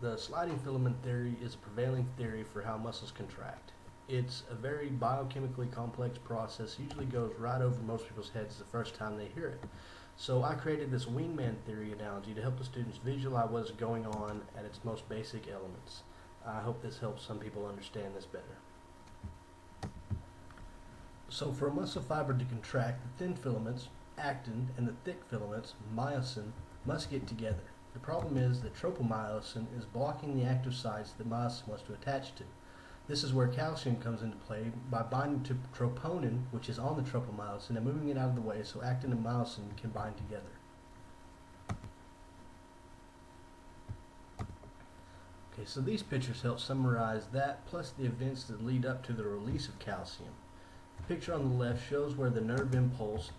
The sliding filament theory is a prevailing theory for how muscles contract. It's a very biochemically complex process, usually goes right over most people's heads the first time they hear it. So I created this wingman theory analogy to help the students visualize what is going on at its most basic elements. I hope this helps some people understand this better. So for a muscle fiber to contract, the thin filaments, actin, and the thick filaments, myosin, must get together. The problem is that tropomyosin is blocking the active sites that myosin wants to attach to. This is where calcium comes into play by binding to troponin, which is on the tropomyosin, and moving it out of the way so actin and myosin can bind together. Okay, so these pictures help summarize that, plus the events that lead up to the release of calcium. The picture on the left shows where the nerve impulse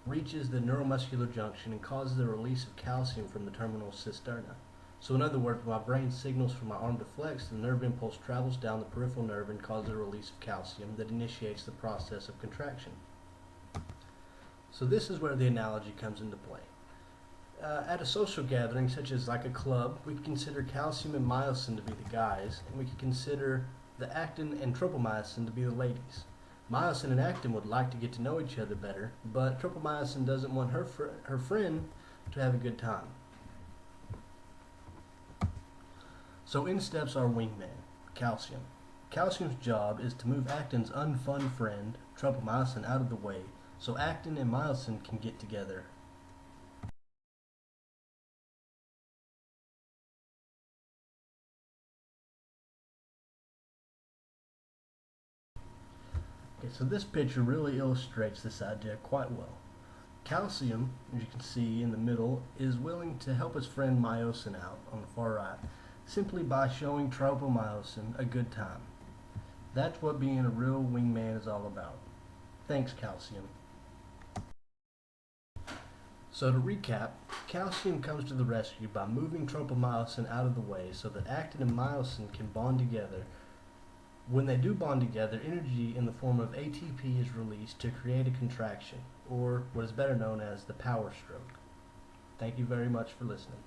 reaches the neuromuscular junction and causes the release of calcium from the terminal cisterna. So in other words, when my brain signals for my arm to flex, the nerve impulse travels down the peripheral nerve and causes a release of calcium that initiates the process of contraction. So this is where the analogy comes into play. At a social gathering, such as like a club, we can consider calcium and myosin to be the guys, and we can consider the actin and tropomyosin to be the ladies. Myosin and actin would like to get to know each other better, but tropomyosin doesn't want her friend to have a good time. So in steps our wingman, calcium. Calcium's job is to move actin's unfun friend, tropomyosin, out of the way so actin and myosin can get together. Okay, so this picture really illustrates this idea quite well. Calcium, as you can see in the middle, is willing to help his friend myosin out on the far right, simply by showing tropomyosin a good time. That's what being a real wingman is all about. Thanks, calcium. So to recap, calcium comes to the rescue by moving tropomyosin out of the way so that actin and myosin can bond together. When they do bond together, energy in the form of ATP is released to create a contraction, or what is better known as the power stroke. Thank you very much for listening.